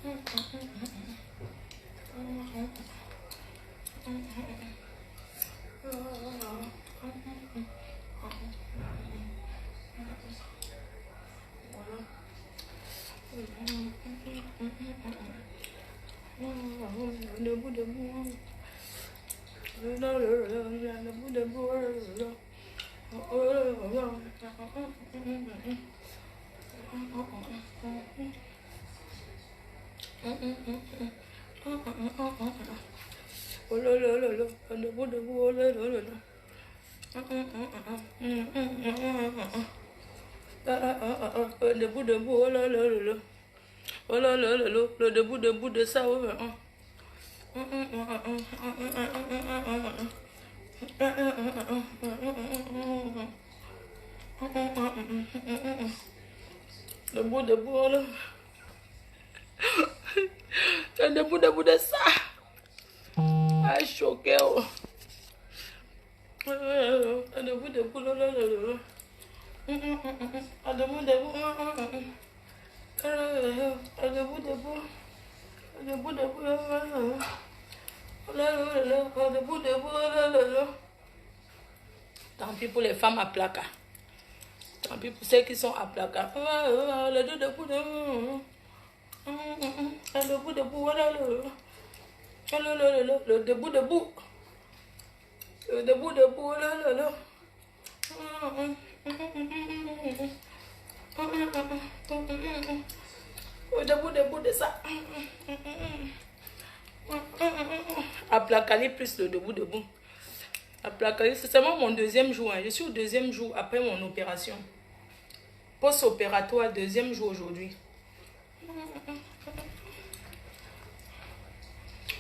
Le debout de ça. Debout de ça. Ah, choqué. Tant pis pour les femmes à placard. Tant pis pour ceux qui sont à placard. Le debout. Debout de ça. À placaler plus le debout. À placaler, c'est seulement mon deuxième jour. Je suis au deuxième jour après mon opération. Post-opératoire, deuxième jour aujourd'hui.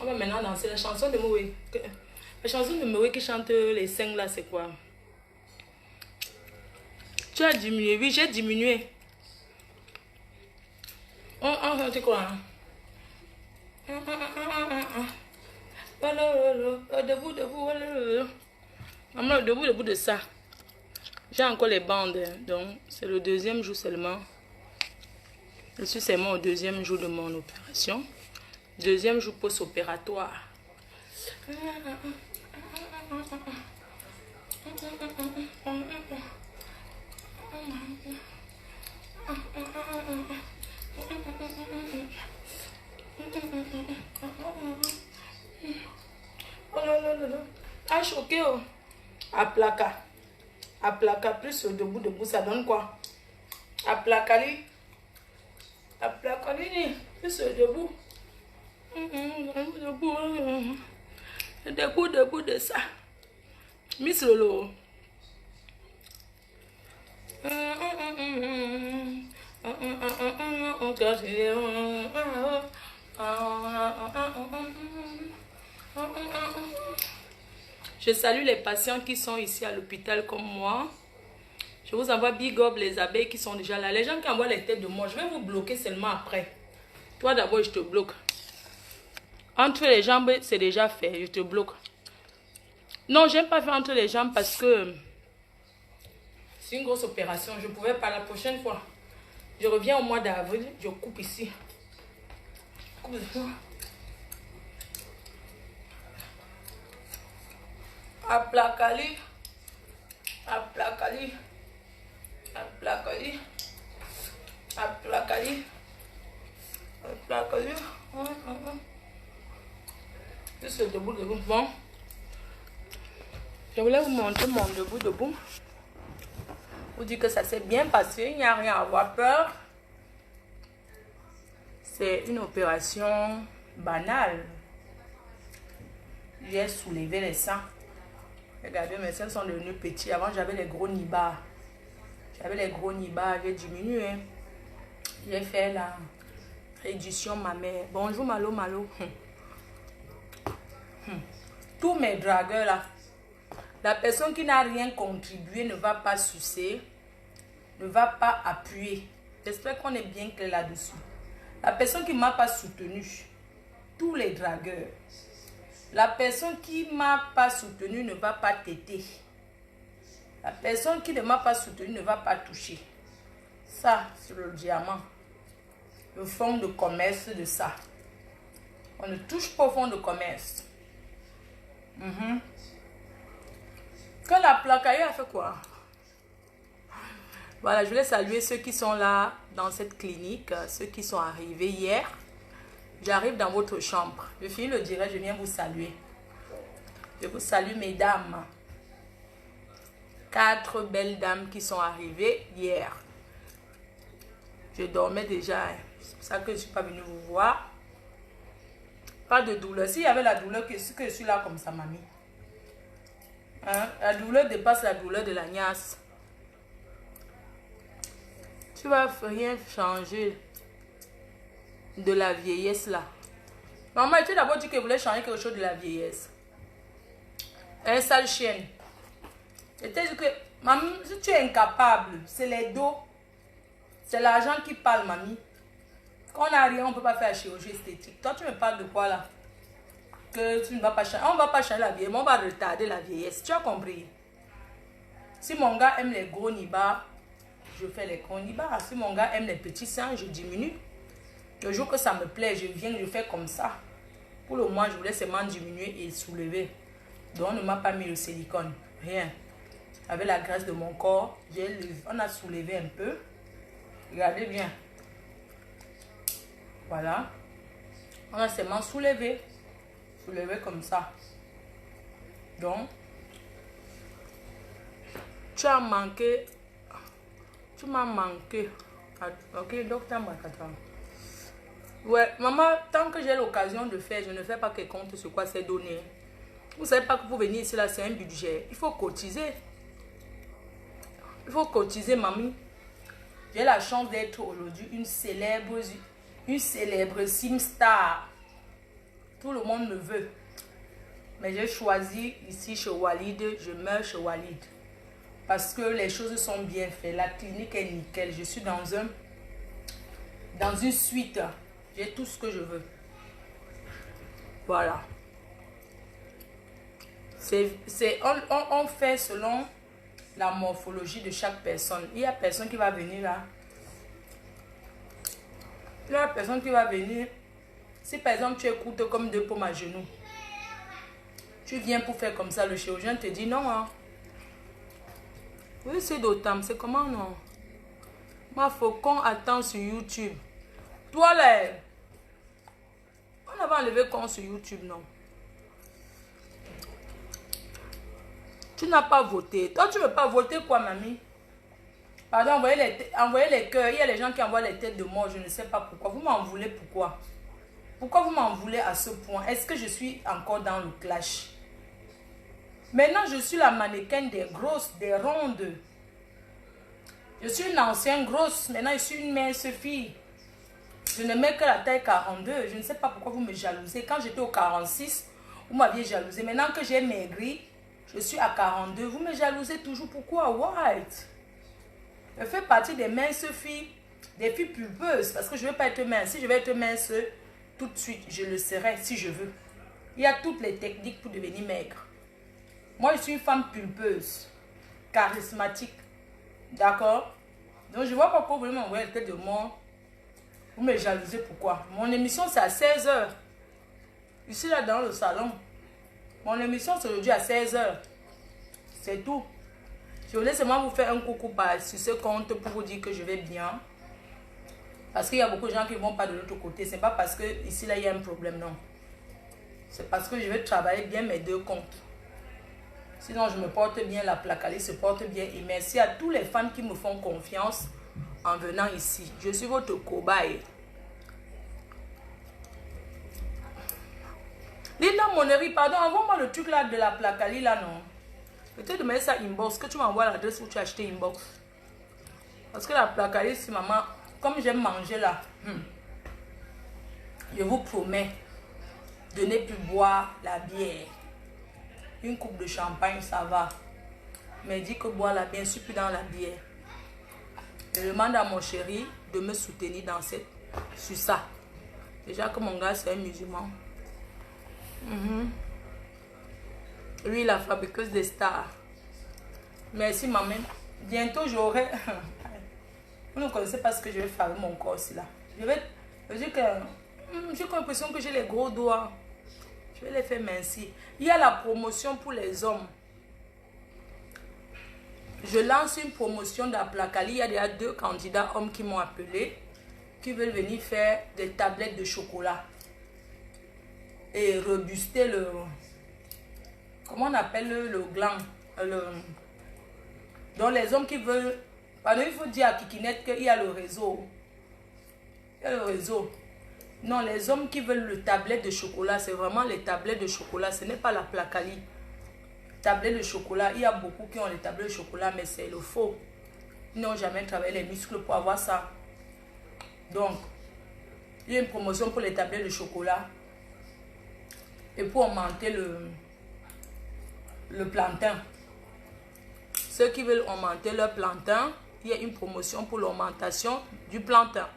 On va maintenant danser la chanson de Moé. La chanson de Moé qui chante les 5 là, c'est quoi? Tu as diminué? Oui, j'ai diminué. C'est quoi? Debout de ça. J'ai encore les bandes, donc c'est le deuxième jour seulement. Je suis seulement au deuxième jour de mon opération. Deuxième jour post-opératoire. Ah, choqué. À placard plus debout, ça donne quoi? À placali plus debout. Debout de ça. Miss Lolo. Je salue les patients qui sont ici à l'hôpital comme moi. Je vous envoie big up les abeilles qui sont déjà là. Les gens qui envoient les têtes de moi, je vais vous bloquer seulement après. Toi d'abord, je te bloque. Entre les jambes, c'est déjà fait. Je te bloque. Non, j'aime pas faire entre les jambes parce que c'est une grosse opération. Je ne pouvais pas la prochaine fois. Je reviens au mois d'avril. Je coupe ici. Coupe ici. À placali. Juste le debout. Bon. Je voulais vous montrer mon debout. Vous dire que ça s'est bien passé. Il n'y a rien à avoir peur. C'est une opération banale. J'ai soulevé les seins. Regardez, mes seins sont devenus petits. Avant, j'avais les gros nibards. J'ai diminué. J'ai fait la réduction mammaire. Bonjour, Malo. Tous mes dragueurs là. La personne qui n'a rien contribué ne va pas sucer, ne va pas appuyer. J'espère qu'on est bien clair là-dessus. La personne qui ne m'a pas soutenu, tous les dragueurs. La personne qui ne m'a pas soutenu ne va pas téter. La personne qui ne m'a pas soutenu ne va pas toucher. Ça, c'est le diamant. le fonds de commerce de ça. On ne touche pas au fonds de commerce. Quand la placaille a fait quoi? Voilà, je voulais saluer ceux qui sont là dans cette clinique, ceux qui sont arrivés hier. J'arrive dans votre chambre. Je finis le direct, je viens vous saluer. Je vous salue, mesdames. 4 belles dames qui sont arrivées hier. Je dormais déjà. C'est pour ça que je ne suis pas venue vous voir. Pas de douleur. S'il y avait la douleur, que je suis là comme ça, mamie. Hein? La douleur dépasse la douleur de la niasse. Tu vas rien changer de la vieillesse là. Maman, tu as d'abord dit que tu voulais changer quelque chose de la vieillesse. Un sale chienne. Je t'ai dit que, maman, si tu es incapable, c'est les dos. C'est l'argent qui parle, mamie. Quand on n'a rien, on ne peut pas faire la chirurgie esthétique. Toi, tu me parles de quoi là? Que tu ne vas pas changer. On ne va pas changer la vieillesse, mais on va retarder la vieillesse. Tu as compris? Si mon gars aime les gros nibas, je fais les gros nibas. Si mon gars aime les petits seins, je diminue. Le jour que ça me plaît, je viens, je fais comme ça. Pour le moment, je voulais seulement diminuer et soulever. Donc, on ne m'a pas mis le silicone. Rien. Avec la graisse de mon corps, on a soulevé un peu. Regardez bien. Voilà. On a seulement soulevé. Soulevé comme ça. Donc, tu as manqué. Tu m'as manqué. Ok, docteur Makata. Ouais, maman, tant que j'ai l'occasion de faire, je ne fais pas que compte sur quoi c'est donné. Vous savez pas que pour venir ici, là, c'est un budget. Il faut cotiser. Il faut cotiser, mamie. J'ai la chance d'être aujourd'hui une célèbre star. Tout le monde me veut. Mais j'ai choisi ici chez Walid, je meurs chez Walid. Parce que les choses sont bien faites. La clinique est nickel. Je suis dans une suite. J'ai tout ce que je veux. Voilà. On fait selon la morphologie de chaque personne. Il y a personne qui va venir là. Il y a personne qui va venir. Si par exemple tu écoutes comme 2 paumes à genoux, tu viens pour faire comme ça, le chirurgien te dit non. Hein. Oui, c'est d'autant. C'est comment non? Ma faucon attend sur YouTube. Toi là, on avait enlevé compte sur YouTube, non? Tu n'as pas voté. Toi, tu ne veux pas voter quoi, mamie? Pardon, envoyez les cœurs. Il y a les gens qui envoient les têtes de mort. Je ne sais pas pourquoi. Vous m'en voulez pourquoi? Pourquoi vous m'en voulez à ce point? Est-ce que je suis encore dans le clash? Maintenant, je suis la mannequin des grosses, des rondes. Je suis une ancienne grosse. Maintenant, je suis une mince fille. Je ne mets que la taille 42. Je ne sais pas pourquoi vous me jalousez. Quand j'étais au 46, vous m'aviez jalousé. Maintenant que j'ai maigri, je suis à 42. Vous me jalousez toujours. Pourquoi? White. Je fais partie des minces filles, des filles pulpeuses. Parce que je ne veux pas être mince. Si je vais être mince, tout de suite, je le serai si je veux. Il y a toutes les techniques pour devenir maigre. Moi, je suis une femme pulpeuse, charismatique. D'accord? Donc, je ne vois pas pourquoi vous voulez m'envoyer la tête de mort. Vous me jalousez pourquoi? Mon émission, c'est à 16 h. Ici, là, dans le salon. Mon émission, c'est aujourd'hui à 16 h. C'est tout. Je voulais seulement vous faire un coucou sur ce compte pour vous dire que je vais bien. Parce qu'il y a beaucoup de gens qui ne vont pas de l'autre côté. Ce n'est pas parce que ici, là, il y a un problème, non. C'est parce que je vais travailler bien mes 2 comptes. Sinon, je me porte bien, la Placali se porte bien. Et merci à tous les fans qui me font confiance en venant ici. Je suis votre cobaye. Linda Monnery, pardon, envoie-moi le truc là de la Placali là, non? Peut-être de mettre ça inbox, que tu m'envoies l'adresse où tu as acheté inbox. Parce que la Placali, si maman, comme j'aime manger là, je vous promets de ne plus boire la bière. Une coupe de champagne, ça va. Mais dis que boire la bière, je ne suis plus dans la bière. Je demande à mon chéri de me soutenir dans sur ça. Déjà que mon gars, c'est un musulman. Lui, la fabriqueuse des stars. Merci, maman. Bientôt, j'aurai... Vous ne connaissez pas ce que je vais faire avec mon corps aussi là. Je dis que j'ai l'impression que j'ai les gros doigts. Je vais les faire mincir. Il y a la promotion pour les hommes. Je lance une promotion d'Aplacali. Il y a déjà 2 candidats hommes qui m'ont appelé, qui veulent venir faire des tablettes de chocolat et rebuster le... Comment on appelle le gland, donc les hommes qui veulent... Pardon, il faut dire à Kikinette qu'il y a le réseau. Il y a le réseau. Non, les hommes qui veulent le tablette de chocolat, c'est vraiment les tablettes de chocolat. Ce n'est pas la Placali. Tablette de chocolat, il y a beaucoup qui ont les tablettes de chocolat, mais c'est le faux. Ils n'ont jamais travaillé les muscles pour avoir ça. Donc, il y a une promotion pour les tablettes de chocolat. Et pour augmenter le plantain. Ceux qui veulent augmenter leur plantain, il y a une promotion pour l'augmentation du plantain.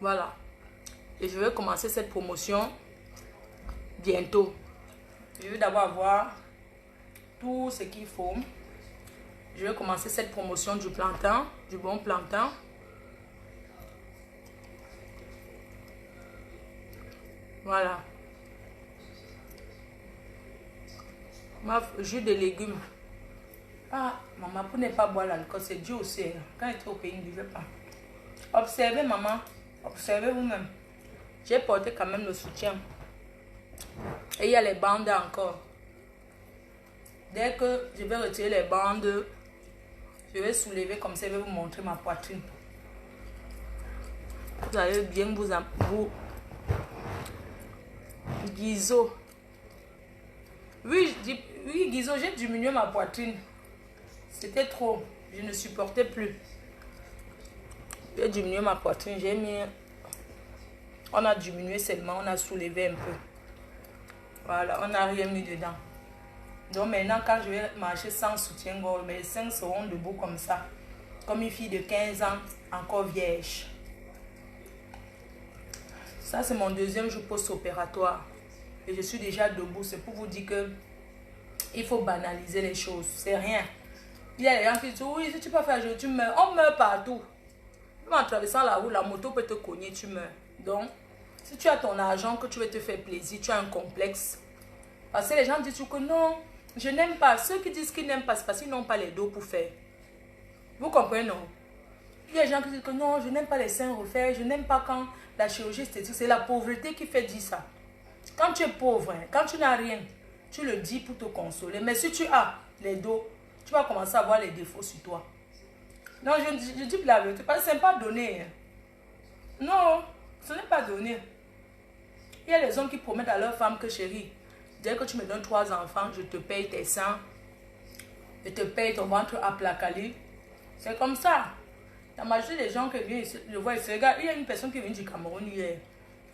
Voilà. Et je vais commencer cette promotion bientôt. Je vais d'abord avoir tout ce qu'il faut. Je vais commencer cette promotion du plantain, du bon plantain. Voilà. Jus de légumes. Ah, maman, pour ne pas boire l'alcool, c'est dur aussi. Quand il était au pays, il ne buvait pas. Observez, maman. Observez vous-même. J'ai porté quand même le soutien. Et il y a les bandes encore. Dès que je vais retirer les bandes, je vais soulever comme ça, je vais vous montrer ma poitrine. Vous allez bien vous Guizot. Oui, Guizot, j'ai diminué ma poitrine. C'était trop. Je ne supportais plus. J'ai diminué ma poitrine. J'ai mis... On a diminué seulement. On a soulevé un peu. Voilà. On n'a rien mis dedans. Donc maintenant, quand je vais marcher sans soutien-gorge, mes seins seront debout comme ça. Comme une fille de 15 ans, encore vierge. Ça, c'est mon 2e jour post-opératoire. Et je suis déjà debout. C'est pour vous dire que il faut banaliser les choses. C'est rien. Il y a des gens qui disent, oui, si tu peux faire jouer, tu meurs. On meurt partout. Même en traversant la route, la moto peut te cogner, tu meurs. Donc, si tu as ton argent, que tu veux te faire plaisir, tu as un complexe. Parce que les gens disent que non, je n'aime pas. Ceux qui disent qu'ils n'aiment pas, c'est parce qu'ils n'ont pas les dos pour faire. Vous comprenez, non? Il y a des gens qui disent que non, je n'aime pas les seins refaits, je n'aime pas quand la chirurgie esthétique. C'est la pauvreté qui fait dire ça. Quand tu es pauvre, hein, quand tu n'as rien, tu le dis pour te consoler. Mais si tu as les dos, tu vas commencer à voir les défauts sur toi. Non, je dis la vérité, parce que ce n'est pas donné. Hein. Non, ce n'est pas donné. Il y a les hommes qui promettent à leur femme que chérie, dès que tu me donnes 3 enfants, je te paye tes seins, je te paye ton ventre à Placali. C'est comme ça. La majorité des gens qui viennent ici, je vois ici, regarde, il y a une personne qui vient du Cameroun hier,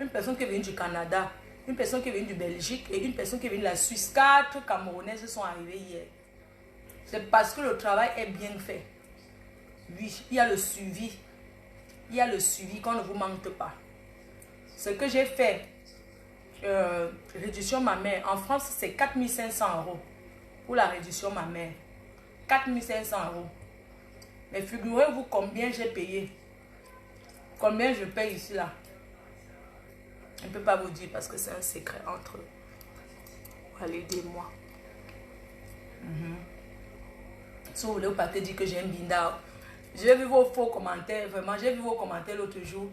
une personne qui vient du Canada, une personne qui vient du Belgique et une personne qui vient de la Suisse. 4 Camerounaises sont arrivées hier. C'est parce que le travail est bien fait. Oui, il y a le suivi. Il y a le suivi qu'on ne vous manque pas. Ce que j'ai fait, réduction mammaire, en France, c'est 4 500 € pour la réduction mammaire. 4 500 €. Mais figurez-vous combien j'ai payé. Combien je paye ici, là. Je ne peux pas vous dire parce que c'est un secret entre eux. Allez, aidez-moi. Si vous voulez, vous partez dire que j'ai un bindard. J'ai vu vos faux commentaires, vraiment. J'ai vu vos commentaires l'autre jour.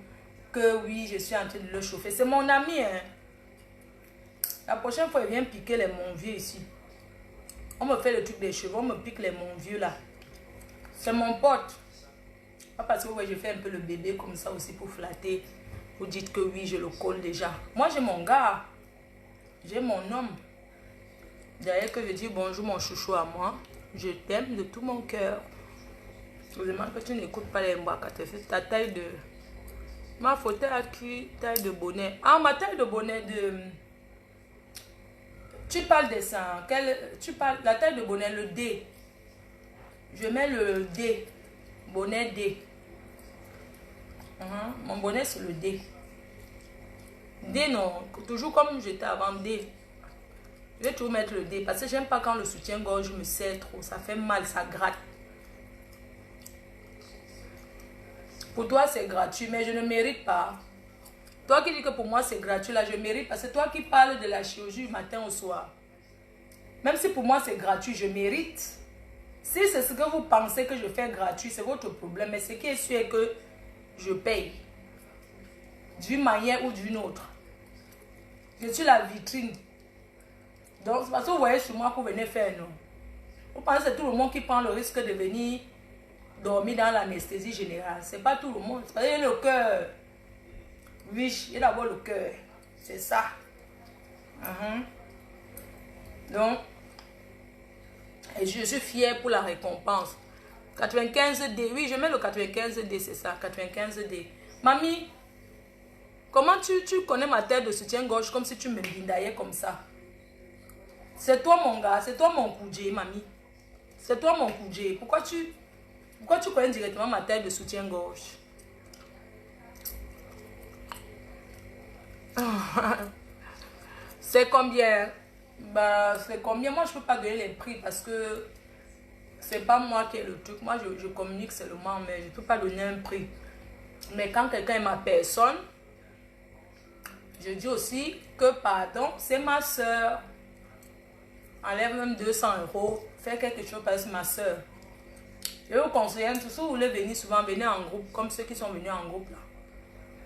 Que oui, je suis en train de le chauffer. C'est mon ami, hein. La prochaine fois, il vient piquer les mon-vieux ici. On me fait le truc des cheveux, on me pique les mon-vieux là. C'est mon pote. Pas parce que ouais, je fais un peu le bébé comme ça aussi pour flatter. Vous dites que oui, je le colle déjà. Moi, j'ai mon gars. J'ai mon homme. D'ailleurs que je dis bonjour mon chouchou à moi. Je t'aime de tout mon cœur. Je vous demande que tu n'écoutes pas les mots quand tu fais ta taille de... Ma photo à qui? Taille de bonnet. Ah, ma taille de bonnet de... Tu parles de ça. Tu parles... La taille de bonnet, le D. Je mets le D. Bonnet D. Mon bonnet, c'est le D. D, non. Toujours comme j'étais avant D. Je vais toujours mettre le D. Parce que j'aime pas quand le soutien-gorge me serre trop. Ça fait mal, ça gratte. Pour toi, c'est gratuit, mais je ne mérite pas. Toi qui dis que pour moi c'est gratuit, là je mérite. Parce que toi qui parles de la chirurgie du matin au soir. Même si pour moi c'est gratuit, je mérite. Si c'est ce que vous pensez que je fais gratuit, c'est votre problème. Mais ce qui est sûr est que je paye. D'une manière ou d'une autre. Je suis la vitrine. Donc c'est parce que vous voyez sur moi que vous venez faire, non? Vous pensez que c'est tout le monde qui prend le risque de venir dormir dans l'anesthésie générale. C'est pas tout le monde. C'est parce qu'il y a le cœur. Oui, il y a d'abord le cœur. C'est ça. Donc, et je suis fière pour la récompense. 95D, oui, je mets le 95D, c'est ça, 95D. Mamie, comment tu connais ma tête de soutien-gorge comme si tu me bindaillais comme ça? C'est toi mon gars, c'est toi mon coudé, mamie. C'est toi mon coudé. Pourquoi tu connais directement ma tête de soutien-gorge? C'est combien? Bah, c'est combien? Moi, je peux pas donner les prix parce que c'est pas moi qui ai le truc. Moi, je communique seulement, mais je peux pas donner un prix. Mais quand quelqu'un est ma personne, je dis aussi que pardon, c'est ma soeur. Enlève même 200 €. Fais quelque chose parce que c'est ma soeur. Je vous conseille, si vous voulez venir souvent, venez en groupe, comme ceux qui sont venus en groupe là.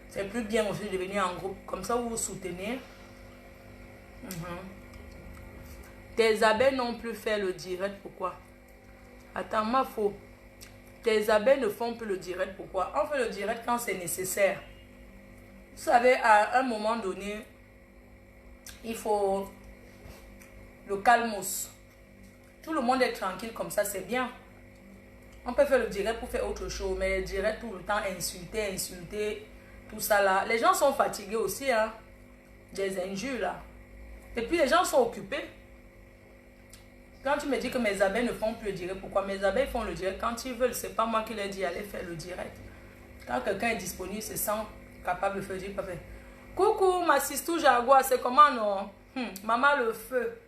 C'est plus bien aussi de venir en groupe. Comme ça, vous vous soutenez. Tes abeilles n'ont plus fait le direct. Pourquoi? Attends, ma faux. Tes abeilles ne font plus le direct. Pourquoi? On fait le direct quand c'est nécessaire. Vous savez, à un moment donné, il faut le calmos. Tout le monde est tranquille comme ça, c'est bien. On peut faire le direct pour faire autre chose, mais le direct tout le temps, insulter, tout ça là. Les gens sont fatigués aussi, hein. Des injures là. Et puis les gens sont occupés. Quand tu me dis que mes abeilles ne font plus le direct, pourquoi? Mes abeilles font le direct quand ils veulent. C'est pas moi qui leur dis aller faire le direct. Quand quelqu'un est disponible, se sent capable de faire le direct. Coucou, ma sistou Jaguar, c'est comment non? Maman, le feu.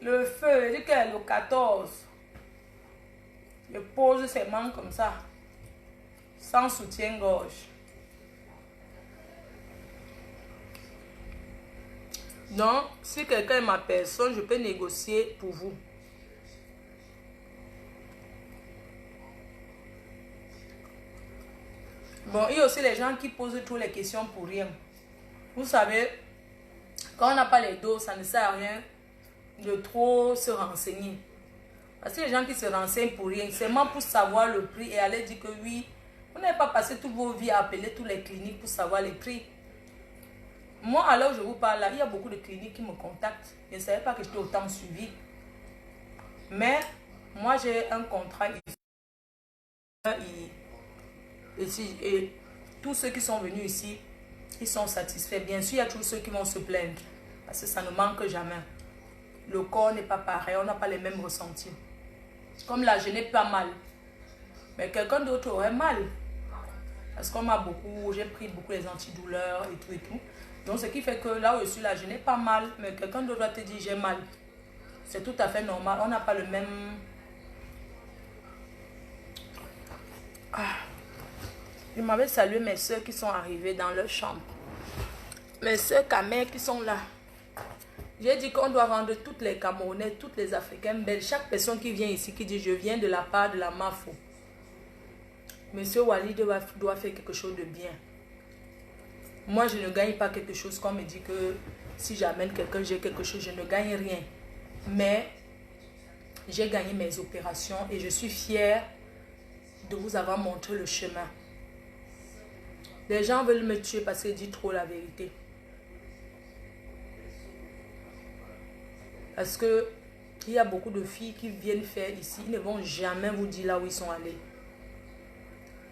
Le feu, dit qu'elle est le 14. Je pose ses mains comme ça. Sans soutien-gorge. Donc, si quelqu'un est ma personne, je peux négocier pour vous. Bon, il y a aussi les gens qui posent toutes les questions pour rien. Vous savez, quand on n'a pas les dos, ça ne sert à rien de trop se renseigner. Parce que les gens qui se renseignent pour rien, c'est seulement pour savoir le prix et aller dire que oui, vous n'avez pas passé toutes vos vies à appeler toutes les cliniques pour savoir les prix. Moi, alors je vous parle là, il y a beaucoup de cliniques qui me contactent. Je ne savais pas que j'étais autant suivi. Mais moi, j'ai un contrat et tous ceux qui sont venus ici, ils sont satisfaits. Bien sûr, il y a tous ceux qui vont se plaindre. Parce que ça ne manque jamais. Le corps n'est pas pareil, on n'a pas les mêmes ressentis. Comme là, je n'ai pas mal. Mais quelqu'un d'autre aurait mal. Parce qu'on m'a beaucoup, j'ai pris beaucoup les antidouleurs et tout et tout. Donc, ce qui fait que là où je suis là, je n'ai pas mal. Mais quelqu'un d'autre va te dire j'ai mal. C'est tout à fait normal. On n'a pas le même... Je m'avais salué mes soeurs qui sont arrivées dans leur chambre. Mes soeurs Camères qui sont là. J'ai dit qu'on doit rendre toutes les Camerounais, toutes les Africaines belles. Chaque personne qui vient ici, qui dit je viens de la part de la MAFO. Monsieur Walid doit faire quelque chose de bien. Moi, je ne gagne pas quelque chose. Qu'on me dit que si j'amène quelqu'un, j'ai quelque chose, je ne gagne rien. Mais j'ai gagné mes opérations et je suis fière de vous avoir montré le chemin. Les gens veulent me tuer parce qu'ils disent trop la vérité. Parce que il y a beaucoup de filles qui viennent faire ici, ils ne vont jamais vous dire là où ils sont allés.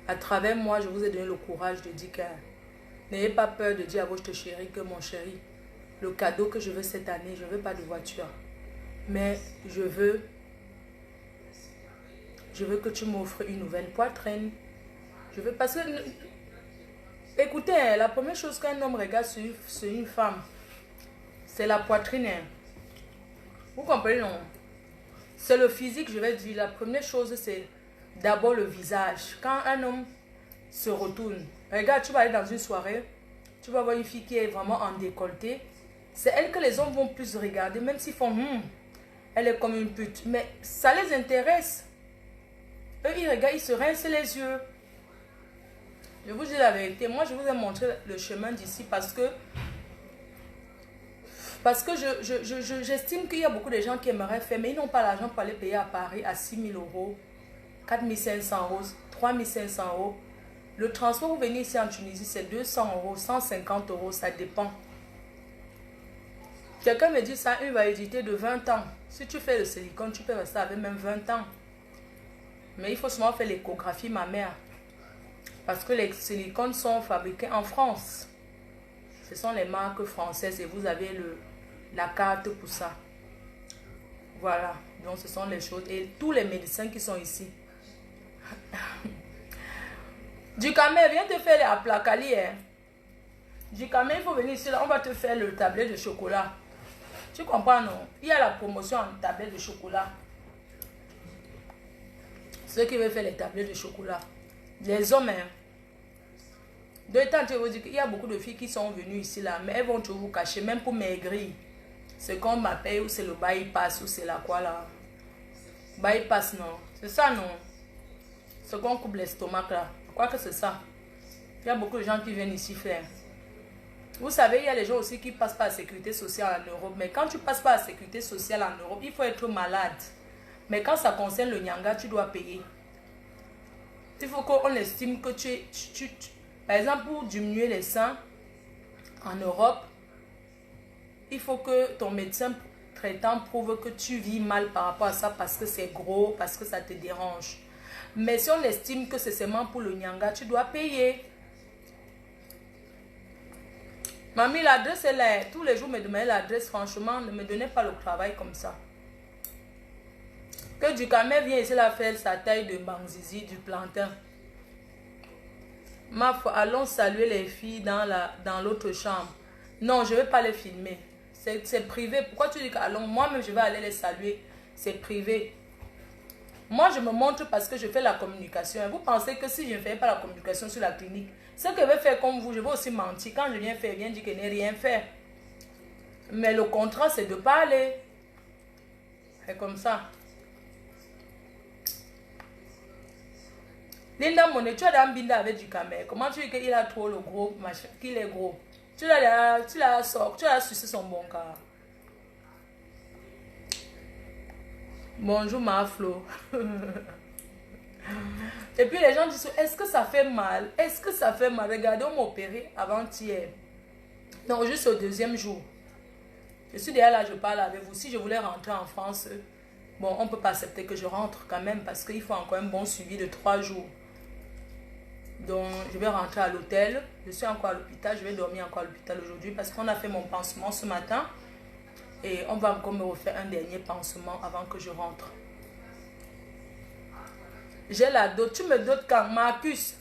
À travers moi, je vous ai donné le courage de dire que n'ayez pas peur de dire à votre chéri que mon chéri, le cadeau que je veux cette année, je ne veux pas de voiture. Mais je veux que tu m'offres une nouvelle poitrine. Je veux parce que... Écoutez, la première chose qu'un homme regarde sur une femme, c'est la poitrine. Vous comprenez, non? C'est le physique, je vais dire. La première chose, c'est d'abord le visage. Quand un homme se retourne, regarde, tu vas aller dans une soirée, tu vas voir une fille qui est vraiment en décolleté. C'est elle que les hommes vont plus regarder, même s'ils font elle est comme une pute. Mais ça les intéresse. Eux, ils regardent, ils se rincent les yeux. Je vous dis la vérité. Moi, je vous ai montré le chemin d'ici parce que j'estime qu'il y a beaucoup de gens qui aimeraient faire, mais ils n'ont pas l'argent pour aller payer à Paris à 6 000 euros, 4 500 euros, 3 500 euros. Le transport pour venir ici en Tunisie, c'est 200 euros, 150 euros, ça dépend. Quelqu'un me dit ça, une validité de 20 ans. Si tu fais le silicone, tu peux rester avec même 20 ans. Mais il faut seulement faire l'échographie, ma mère. Parce que les silicones sont fabriqués en France. Ce sont les marques françaises et vous avez la carte pour ça. Voilà. Donc ce sont les choses. Et tous les médecins qui sont ici. Du Cameroun, viens te faire les Aplacali. Hein. Du Cameroun, il faut venir ici. Là, on va te faire le tablette de chocolat. Tu comprends, non? Il y a la promotion en tablette de chocolat. Ceux qui veulent faire les tablettes de chocolat. Les hommes, hein. De temps, je vous dis qu'il y a beaucoup de filles qui sont venues ici, là, mais elles vont toujours vous cacher, même pour maigrir. C'est qu'on m'appelle, ou c'est le bypass, ou c'est la quoi, là. Bypass, non. C'est ça, non. C'est qu'on coupe l'estomac, là. Je crois que c'est ça. Il y a beaucoup de gens qui viennent ici faire. Vous savez, il y a les gens aussi qui passent par la sécurité sociale en Europe. Mais quand tu passes par la sécurité sociale en Europe, il faut être malade. Mais quand ça concerne le nyanga, tu dois payer. Il faut qu'on estime que par exemple, pour diminuer les seins en Europe, il faut que ton médecin traitant prouve que tu vis mal par rapport à ça parce que c'est gros, parce que ça te dérange. Mais si on estime que c'est seulement pour le nyanga, tu dois payer. Mamie, l'adresse est là. Tous les jours, me demander l'adresse. Franchement, ne me donnez pas le travail comme ça. Que du Cameroun vienne ici la faire sa taille de Bangzizi, du plantain. Ma foi, allons saluer les filles dans l'autre chambre. Non, je ne vais pas les filmer. C'est privé. Pourquoi tu dis qu'allons? Moi-même, je vais aller les saluer. C'est privé. Moi, je me montre parce que je fais la communication. Et vous pensez que si je ne fais pas la communication sur la clinique, ce que je vais faire comme vous, je vais aussi mentir. Quand je viens faire, je viens dire que je n'ai rien fait. Mais le contrat, c'est de parler. C'est comme ça. Linda Monet, tu as dans Binda avec du Cameroun. Comment tu dis qu'il a trop le gros machin, qu'il est gros? Tu l'as sucé son bon cas. Bonjour ma Flo. Et puis les gens disent, est-ce que ça fait mal? Est-ce que ça fait mal? Regardez, on m'a opéré avant-hier. Non, juste au deuxième jour. Je suis déjà là, je parle avec vous. Si je voulais rentrer en France, bon, on ne peut pas accepter que je rentre quand même parce qu'il faut encore un bon suivi de 3 jours. Donc, je vais rentrer à l'hôtel. Je suis encore à l'hôpital. Je vais dormir encore à l'hôpital aujourd'hui parce qu'on a fait mon pansement ce matin. Et on va encore me refaire un dernier pansement avant que je rentre. J'ai la dot. Tu me dotes quand, Marcus?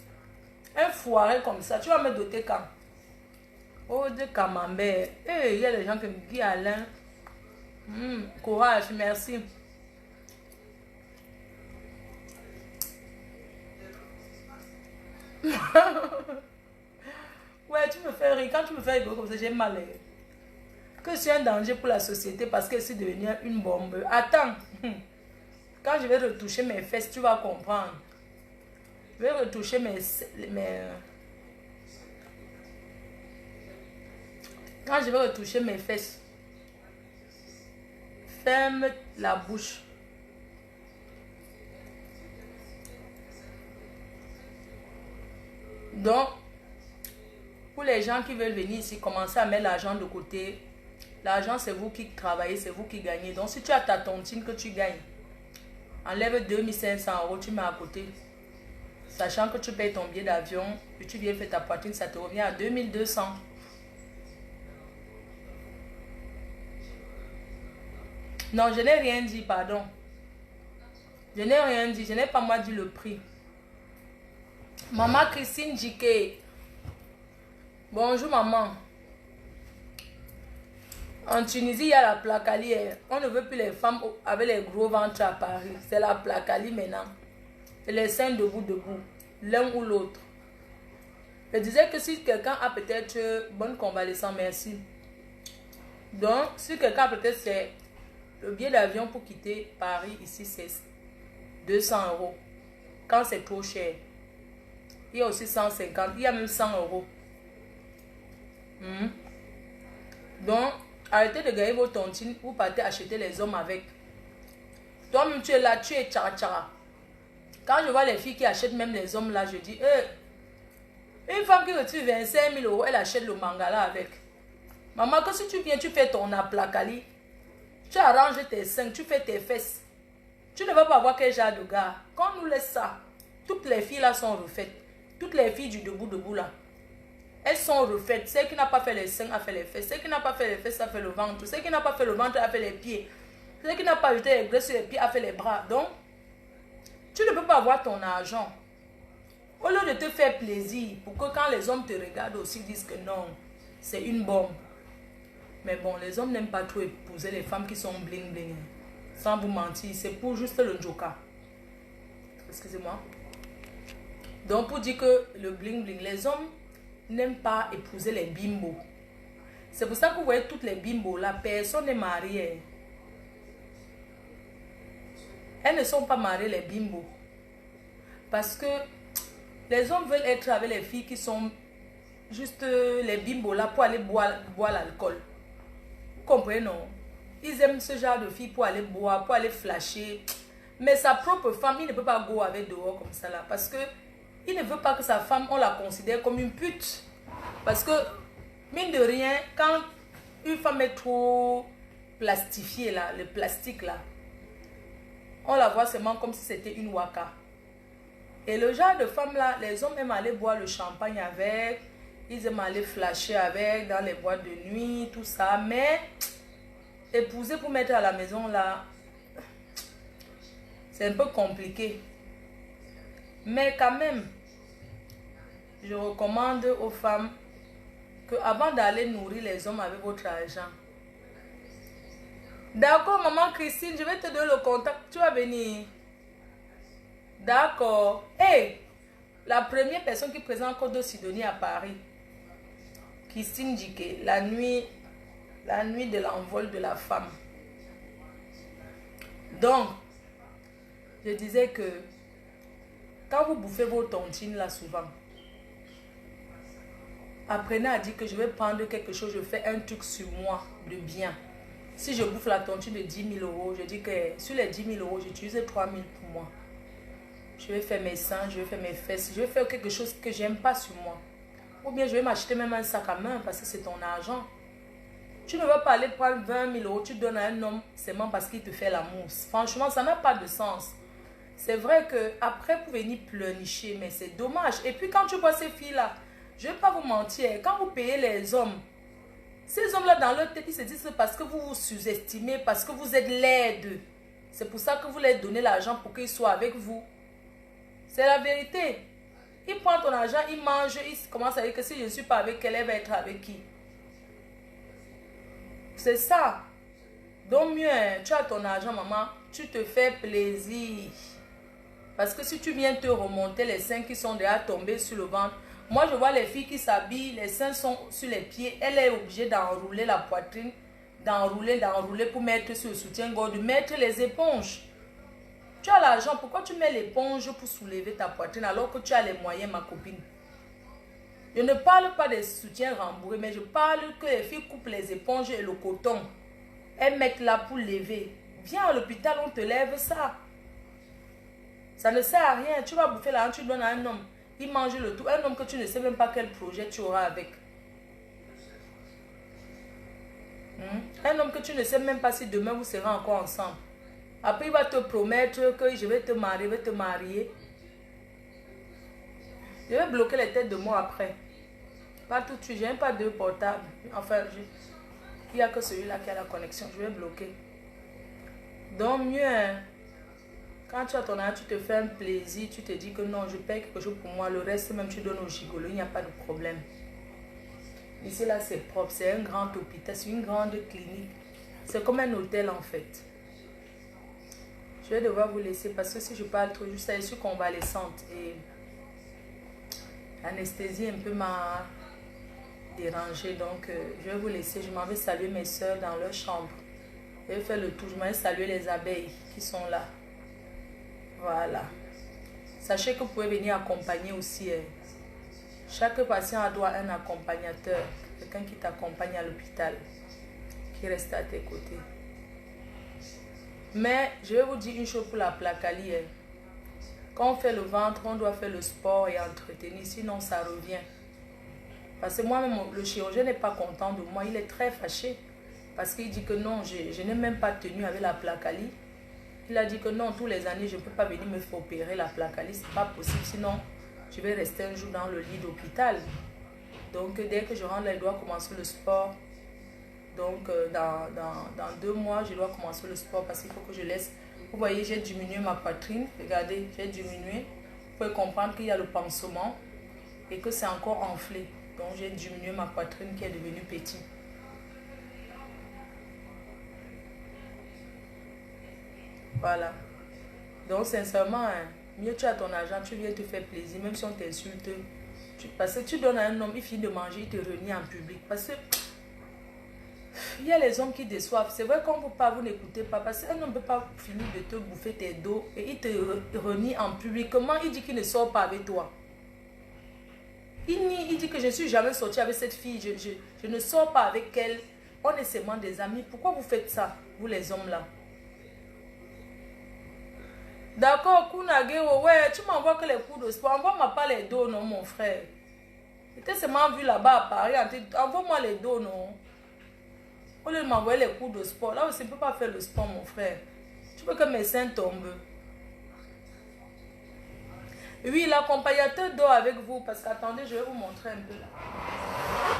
Un foiré comme ça, tu vas me doter quand? Oh, de camembert. Il y a des gens qui me disent, Alain, courage, merci. Ouais, tu me fais rire. Quand tu me fais rigoler comme ça, j'ai mal. Que je suis un danger pour la société parce que c'est devenu une bombe. Attends. Quand je vais retoucher mes fesses, tu vas comprendre. Je vais retoucher Quand je vais retoucher mes fesses, ferme la bouche. Donc, pour les gens qui veulent venir ici, commencez à mettre l'argent de côté. L'argent, c'est vous qui travaillez, c'est vous qui gagnez. Donc, si tu as ta tontine que tu gagnes, enlève 2500 euros, tu mets à côté. Sachant que tu payes ton billet d'avion, et tu viens faire ta poitrine, ça te revient à 2200. Non, je n'ai rien dit, pardon. Je n'ai rien dit, je n'ai pas moi dit le prix. Maman Christine Jike. Bonjour maman. En Tunisie, il y a la Placali. On ne veut plus les femmes avec les gros ventres à Paris. C'est la Placali maintenant. Et les seins debout, l'un ou l'autre. Je disais que si quelqu'un a peut-être bonne convalescence, merci. Donc, si quelqu'un a peut-être c'est le billet d'avion pour quitter Paris, ici, c'est 200 euros. Quand c'est trop cher. Il y a aussi 150, il y a même 100 euros. Donc, arrêtez de gagner vos tontines, vous partez acheter les hommes avec. Toi-même, tu es là, tu es tchara. Quand je vois les filles qui achètent même les hommes là, je dis, une femme qui retire 25 000 euros, elle achète le mangala avec. Maman, que si tu viens, tu fais ton aplacali, tu arranges tes seins, tu fais tes fesses. Tu ne vas pas voir quel genre de gars. Quand on nous laisse ça, toutes les filles là sont refaites. Toutes les filles du debout là. Elles sont refaites. Celle qui n'a pas fait les seins a fait les fesses. Celle qui n'a pas fait les fesses a fait le ventre. Celle qui n'a pas fait le ventre a fait les pieds. Celle qui n'a pas jeté les graisses sur les pieds a fait les bras. Donc, tu ne peux pas avoir ton argent. Au lieu de te faire plaisir, pour que quand les hommes te regardent aussi, disent que non, c'est une bombe. Mais bon, les hommes n'aiment pas trop épouser les femmes qui sont bling bling. Sans vous mentir, c'est pour juste le joker. Excusez-moi. Donc, pour dire que le bling bling, les hommes n'aiment pas épouser les bimbos. C'est pour ça que vous voyez toutes les bimbos là, personne n'est marié. Elles ne sont pas mariées, les bimbos. Parce que les hommes veulent être avec les filles qui sont juste les bimbos là pour aller boire l'alcool. Vous comprenez, non? Ils aiment ce genre de filles pour aller boire, pour aller flasher. Mais sa propre femme, il ne peut pas go avec dehors comme ça là. Parce que il ne veut pas que sa femme, on la considère comme une pute. Parce que, mine de rien, quand une femme est trop plastifiée là, le plastique là, on la voit seulement comme si c'était une waka. Et le genre de femme là, les hommes aiment aller boire le champagne avec, ils aiment aller flasher avec dans les boîtes de nuit, tout ça. Mais épouser pour mettre à la maison là, c'est un peu compliqué. Mais quand même, je recommande aux femmes que avant d'aller nourrir les hommes avec votre argent. D'accord, maman Christine, je vais te donner le contact. Tu vas venir. D'accord. Hey, la première personne qui présente Code de Sidonie à Paris, Christine Dike, la nuit de l'envol de la femme. Donc, je disais que quand vous bouffez vos tontines là souvent, apprenez à dire que je vais prendre quelque chose, je fais un truc sur moi de bien. Si je bouffe la tontine de 10 000 euros, je dis que sur les 10 000 euros, j'utilise 3 000 pour moi. Je vais faire mes seins, je vais faire mes fesses, je vais faire quelque chose que j'aime pas sur moi. Ou bien je vais m'acheter même un sac à main parce que c'est ton argent. Tu ne vas pas aller prendre 20 000 euros, tu donnes à un homme seulement parce qu'il te fait l'amour. Franchement, ça n'a pas de sens. C'est vrai que après pour venir pleurnicher, mais c'est dommage. Et puis quand tu vois ces filles-là, je ne vais pas vous mentir, quand vous payez les hommes, ces hommes-là dans leur tête, ils se disent c'est parce que vous vous sous-estimez, parce que vous êtes laides. C'est pour ça que vous leur donnez l'argent pour qu'ils soient avec vous. C'est la vérité. Il prend ton argent, il mange, il commence à dire que si je ne suis pas avec elle, elle va être avec qui? C'est ça. Donc mieux, tu as ton argent, maman, tu te fais plaisir. Parce que si tu viens te remonter les seins qui sont déjà tombés sur le ventre, moi je vois les filles qui s'habillent, les seins sont sur les pieds, elle est obligée d'enrouler la poitrine, d'enrouler pour mettre sur le soutien-gorge, de mettre les éponges. Tu as l'argent, pourquoi tu mets l'éponge pour soulever ta poitrine alors que tu as les moyens, ma copine? Je ne parle pas des soutiens rembourrés, mais je parle que les filles coupent les éponges et le coton. Elles mettent là pour lever. Viens à l'hôpital, on te lève ça. Ça ne sert à rien. Tu vas bouffer l'argent, tu donnes à un homme. Il mange le tout. Un homme que tu ne sais même pas quel projet tu auras avec. Un homme que tu ne sais même pas si demain vous serez encore ensemble. Après, il va te promettre que je vais te marier. Je vais bloquer les têtes de moi après. Pas tout de suite, je n'ai pas deux portables. Enfin, il n'y a que celui-là qui a la connexion. Je vais bloquer. Donc, mieux, hein, quand tu as ton argent, tu te fais un plaisir. Tu te dis que non, je paye quelque chose pour moi. Le reste, même tu donnes au gigolo. Il n'y a pas de problème. Ici, là, c'est propre. C'est un grand hôpital. C'est une grande clinique. C'est comme un hôtel, en fait. Je vais devoir vous laisser parce que si je parle trop, je suis convalescente. Et l'anesthésie un peu m'a dérangé. Donc, je vais vous laisser. Je m'en vais saluer mes soeurs dans leur chambre. Je vais faire le tour. Je m'en vais saluer les abeilles qui sont là. Voilà. Sachez que vous pouvez venir accompagner aussi. Chaque patient a droit à un accompagnateur. Quelqu'un qui t'accompagne à l'hôpital. Qui reste à tes côtés. Mais je vais vous dire une chose pour la placalie. Quand on fait le ventre, on doit faire le sport et entretenir. Sinon, ça revient. Parce que moi-même, le chirurgien n'est pas content de moi. Il est très fâché. Parce qu'il dit que non, je n'ai même pas tenu avec la placalie. Il a dit que non, tous les années, je ne peux pas venir me faire opérer la placalie. Ce n'est pas possible. Sinon, je vais rester un jour dans le lit d'hôpital. Donc, dès que je rentre là, je dois commencer le sport. Donc, dans 2 mois, je dois commencer le sport parce qu'il faut que je laisse. Vous voyez, j'ai diminué ma poitrine. Regardez, j'ai diminué. Vous pouvez comprendre qu'il y a le pansement et que c'est encore enflé. Donc, j'ai diminué ma poitrine qui est devenue petite. Voilà. Donc, sincèrement, mieux tu as ton argent, tu viens te faire plaisir, même si on t'insulte. Parce que tu donnes à un homme, il finit de manger, il te renie en public. Parce que il y a les hommes qui déçoivent. C'est vrai qu'on ne peut pas, vous n'écoutez pas. Parce qu'un homme ne peut pas finir de te bouffer tes dos et il te renie en public. Comment il dit qu'il ne sort pas avec toi? Il dit que je ne suis jamais sorti avec cette fille. Je ne sors pas avec elle. On est seulement des amis. Pourquoi vous faites ça, vous les hommes là? D'accord, Kunagero, ouais, tu m'envoies que les cours de sport. Envoie-moi pas les dos, non, mon frère. J'étais seulement vu là-bas à Paris. Envoie-moi les dos, non. Au lieu de m'envoyer les cours de sport, là aussi, je ne peux pas faire le sport, mon frère. Tu veux que mes seins tombent. Oui, l'accompagnateur dort avec vous. Parce qu'attendez, je vais vous montrer un peu là.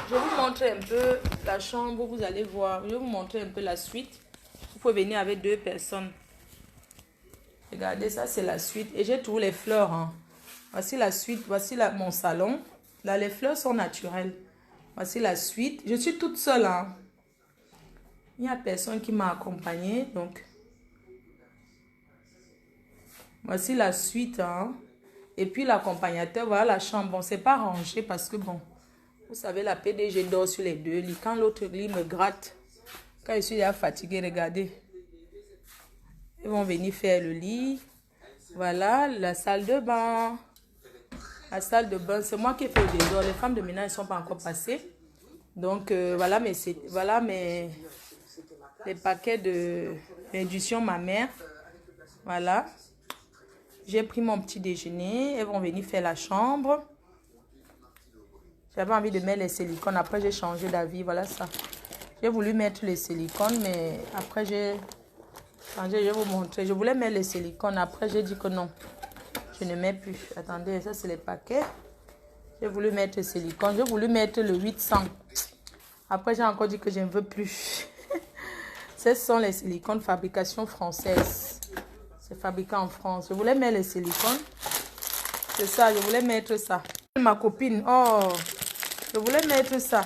Je vais vous montrer un peu la chambre, vous allez voir. Je vais vous montrer un peu la suite. Vous pouvez venir avec 2 personnes. Regardez, ça c'est la suite. Et j'ai trouvé les fleurs. Hein. Voici la suite. Voici mon salon. Là, les fleurs sont naturelles. Voici la suite. Je suis toute seule. Hein. Il n'y a personne qui m'a accompagnée. Donc, voici la suite. Hein. Et puis l'accompagnateur, voilà la chambre. Bon, c'est pas rangé parce que bon, vous savez, la PDG dort sur les 2 lits. Quand l'autre lit me gratte, quand je suis déjà fatiguée, regardez. Ils vont venir faire le lit. Voilà, la salle de bain. La salle de bain, c'est moi qui ai fait le désordre. Les femmes de ménage ne sont pas encore passées. Donc, voilà les paquets de réduction mammaire. Voilà. J'ai pris mon petit déjeuner. Elles vont venir faire la chambre. J'avais envie de mettre les silicones. Après, j'ai changé d'avis. Voilà ça. J'ai voulu mettre les silicones, mais après, j'ai changé. Je vais vous montrer. Je voulais mettre les silicones. Après, j'ai dit que non. Je ne mets plus. Attendez, ça, c'est les paquets. J'ai voulu mettre le silicone. J'ai voulu mettre le 800. Après, j'ai encore dit que je ne veux plus. Ce sont les silicones fabrication française. C'est fabriqué en France. Je voulais mettre les silicones. C'est ça, je voulais mettre ça. Ma copine, oh, je voulais mettre ça.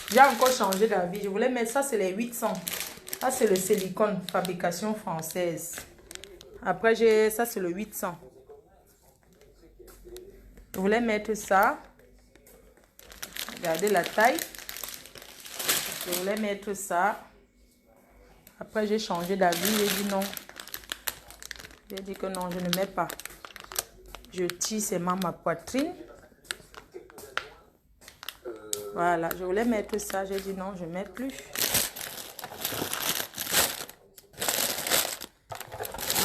J'ai encore changé d'avis. Je voulais mettre ça, c'est les 800. Ça, c'est le silicone fabrication française. Après, ça, c'est le 800. Je voulais mettre ça. Regardez la taille. Je voulais mettre ça. Après, j'ai changé d'avis. J'ai dit non. J'ai dit que non, je ne mets pas. Je tire seulement ma poitrine. Voilà, je voulais mettre ça. J'ai dit non, je ne mets plus.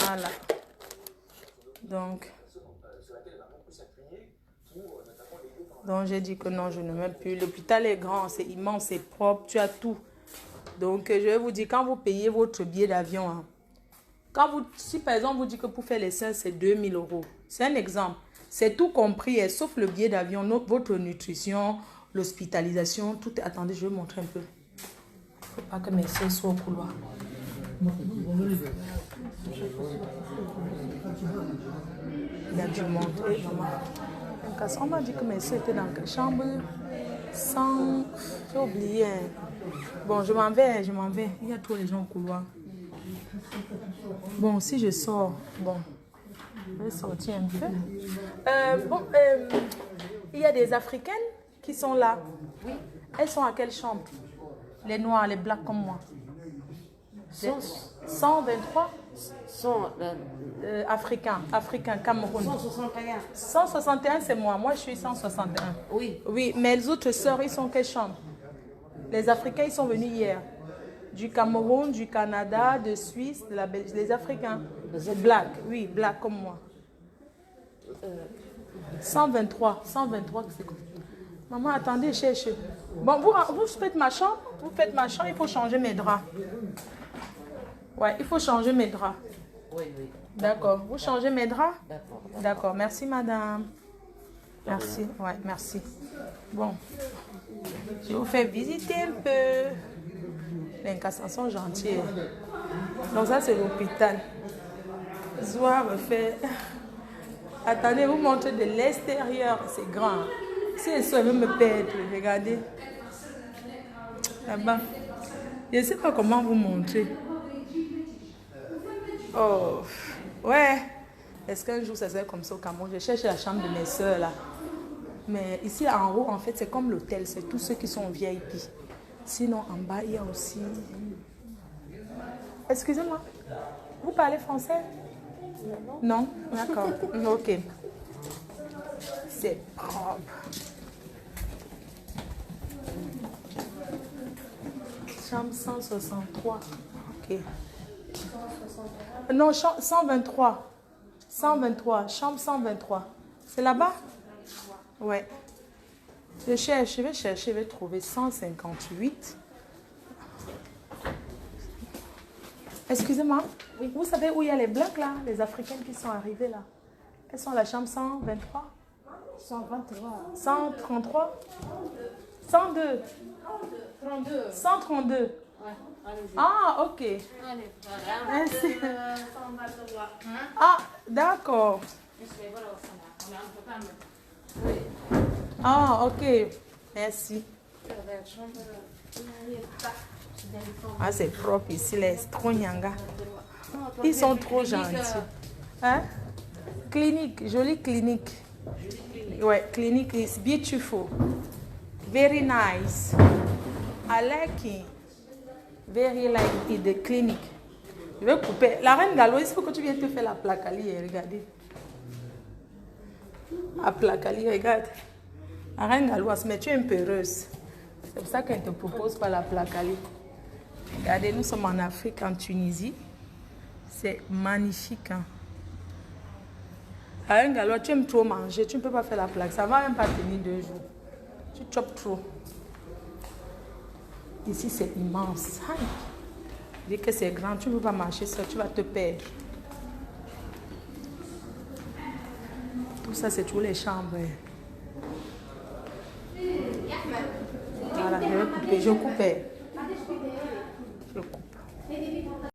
Voilà. Donc j'ai dit que non, je ne mets plus. L'hôpital est grand, c'est immense, c'est propre, tu as tout. Donc, je vais vous dire, quand vous payez votre billet d'avion, hein, si par exemple, vous dites que pour faire les seins, c'est 2000 €. C'est un exemple. C'est tout compris, sauf le billet d'avion, votre nutrition, l'hospitalisation, tout. Attendez, je vais vous montrer un peu. Il ne faut pas que mes seins soient au couloir. Il y a du monde. On m'a dit que mes seins étaient dans la chambre sans... J'ai oublié. Bon, je m'en vais. Il y a tous les gens au couloir. Bon, si je sors, bon, Je vais sortir un peu. Il y a des Africaines qui sont là. Oui. Elles sont à quelle chambre? Les noirs, les blacks comme moi. 123 Africains, Cameroun. 161. 161, c'est moi. Moi, je suis 161. Oui. Oui, mais les autres sœurs, ils sont quelle chambre? Les Africains, ils sont venus hier. Du Cameroun, du Canada, de Suisse, de la Belgique. Les Africains. Black, oui, black comme moi. 123, c'est quoi? Maman, attendez, cherche. Bon, vous faites ma chambre? Vous faites ma chambre, il faut changer mes draps. Ouais, il faut changer mes draps. Oui, oui. D'accord. Vous changez mes draps? D'accord. D'accord. Merci, madame. Merci. Ouais, merci. Bon. Je vous fais visiter un peu. Les Nkassans sont gentils. Donc ça, c'est l'hôpital. Zoua me fait... Attendez, vous montrez de l'extérieur. C'est grand. Si elle veut me perdre, regardez. Là-bas. Je ne sais pas comment vous montrer. Oh, ouais. Est-ce qu'un jour ça serait comme ça au Cameroun? Je cherche la chambre de mes soeurs là. Mais ici en haut, en fait, c'est comme l'hôtel. C'est tous ceux qui sont VIP. Sinon, en bas, il y a aussi... Excusez-moi. Vous parlez français? Non? D'accord. Ok. C'est propre. Chambre 163. Ok. Non, 123. 123. Chambre 123. C'est là-bas? Ouais. Je vais chercher, je vais trouver 158. Excusez-moi. Oui. Vous savez où il y a les blancs là? Les Africaines qui sont arrivées là. Elles sont à la chambre 123? 123. 133? 102. 32. 132. Ouais, allez-y. Ah, ok. Allez, voilà. Merci. 123. Ah, d'accord. Oui. Ah, ok. Merci. Ah, c'est propre ici, les Stronyanga. Ils sont trop gentils. Hein? Clinique, jolie clinique. Ouais, clinique is beautiful. Very nice. I like it. Very like it, the clinic. Je vais couper. La reine Galoise, il faut que tu viennes te faire la placalie. Regardez. La placalie, regarde. La reine Galoise, mais tu es un peu heureuse. C'est pour ça qu'elle ne te propose pas la placalie. Regardez, nous sommes en Afrique, en Tunisie. C'est magnifique. Hein? La reine Galoise, tu aimes trop manger. Tu ne peux pas faire la plaque. Ça ne va même pas tenir 2 jours. Tu chopes trop. Ici, c'est immense. Dis que c'est grand, tu ne peux pas marcher seul, tu vas te perdre. Tout ça, c'est toutes les chambres. Voilà, je vais couper. Je coupe.